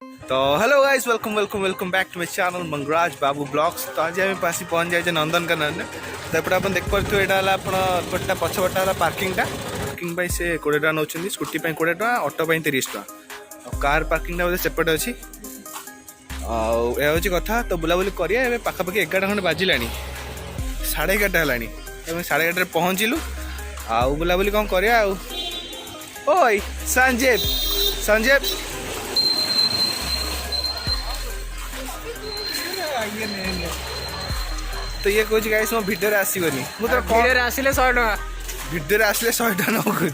तो hello guys, welcome welcome welcome back to my channel Mangraj Babu blogs. तो आज आम पासी पहुँच जाए नंदनकानन। तो एपटे आप देखिए यहाँ आपटा पछपटा पार्किंगटा पार्किंग से 20 टका नौ स्कूटी 20 टका ऑटो 30 टका कार पार्किंगटा बोले सेपटे अच्छी आउँ कथा। तो बुलाबुली करिए पाखापाखि 11 खंडे बाजिला 11:30 है 11:30 पहुँचलु आउ बुलाबुली कौन करिया ओय संजीव संजीव तो ये कह गाइस मो भिडियो आसबनी भिडियो आसिले 100 टका भिडियो आसिले 100 टका न कौन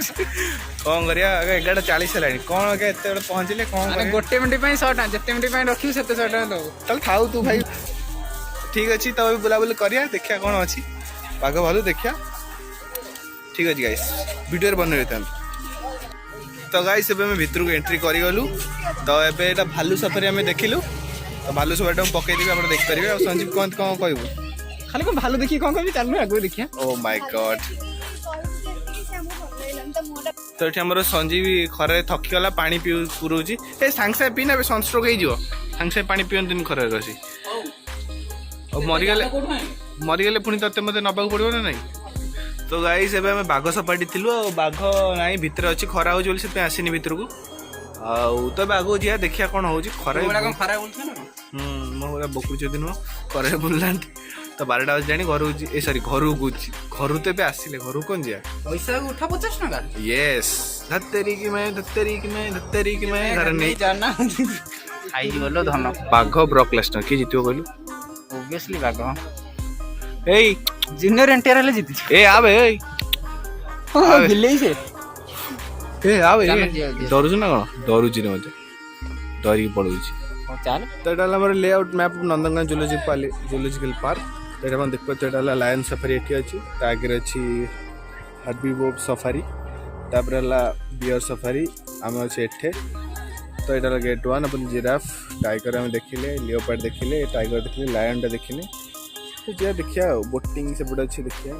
कौन करिया 11:40 है कौन एत पहुँचले कौन गोटे मिनट 100 टका जिते मिनट रखी से 100 टका दो चल थाऊ तू भाई ठीक अच्छे। तो बुलाबुली करिया देखिया कौन अच्छी बाघ भालू देखिया ठीक अच्छे गाइस वीडियो बन तो गाइस एबे भितर को एंट्री करूँ। तो एबे भालू सफारी आम देखिलु तो भालू सफारी पकईदेवी आप देखिपारे और संजीव कौन कौन कहू खाली कौन भालू देखिए कौन कहबी चलनु आगो देखिया। ओ माय गॉड तो ये आम संजीव खरे थकीगला पानी पुरोची ए सांगे सांगे पीना सनस्ट्रोक हो सांगे सांगे पानी पिंतुनि खरे बसी मरीगले पुणी ते मत नबाक पड़ो ना नहीं। तो गाइस एबे हमें बाघ सपाटी थिलु बाघ नाई भितर अच्छी खरा हो से आसनी भितर को आउ तो आगो जा देखिया कौन हो खरा मो बकुच दिन खरे बुला तो 12टा बजे जानी घर सरी घर घर तो आसिले घर कौन जा पैसा उठा 50 टका यस धत्तेरी की मैं घर नहीं जाना खाई बोलो धन बाघ ब्रॉक लेसनर की जीतियो कहलु ऑब्वियसली बाघ ए जूनियर एनटीआर वाले जीति ए आबे ए बिल्ले से ए आबे डरुछु ना कौन डरुछि न मते डरी पड़ुछि चल। तो ये हमारे layout map Nandankanan zoological park. तो ये देखो तो ये लायन सफारी एटी अच्छी आगे अच्छी हर्बीवोर सफारी तापर बियर सफारी आम अच्छे एठे। तो ये गेट 1 अपन जिराफ टाइगर आम देखिले लियोपार्ड देखिले टाइगर देखिले लायन टा देखिले तो जा देखिया बोटिंग से बड़ा अच्छी देखिया।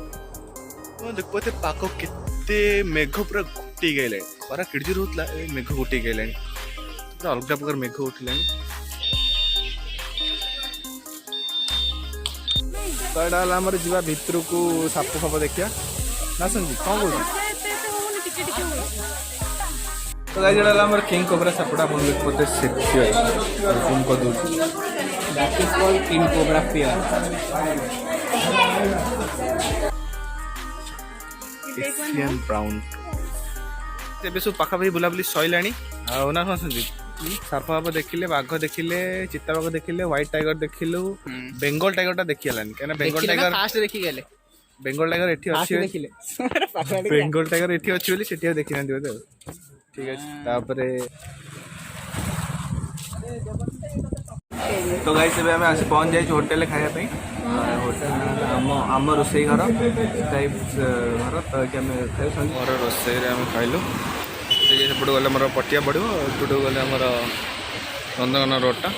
तो देखो तो पाक केते मेघ पूरा घुटी गए खरा किड़जूर होता मेघ घुटी गए पूरा अलग प्रकार मेघ उठिले। तो यहाँ जीवा भितर को साप फाप देखिया ना संजी कौन बोल तो गाइस किंग कोबरा सापटा अपन देखते सेक्सी जूम कर दो that is called king cobra fear Asian brown तेबे सब पाखापाखि बुलाबुली सैलानी ना कौन संजी साप फाप देखिले बाघ देखिले चिता बाघ देखिले व्हाइट टाइगर देखिलु बेंगल टाइगर टा देखी हलानी कहना बेंगल टाइगर फास्ट देखि गेले बेंगल टाइगर एठी अछि देखिले बेंगल टाइगर एठी अछि बोली सेठी देखि ना दियो ठीक है। तापरे तो गाइस एबे हम आसी पहुंच जाई होटल खाया पे होटल आम रोसई घर टाइप घर तो कि हम खाइ घर रोसई रे हम खाइलु सेपटू गले मोर पटिया पड़ो एपटू गले नंदनकानन रोडटा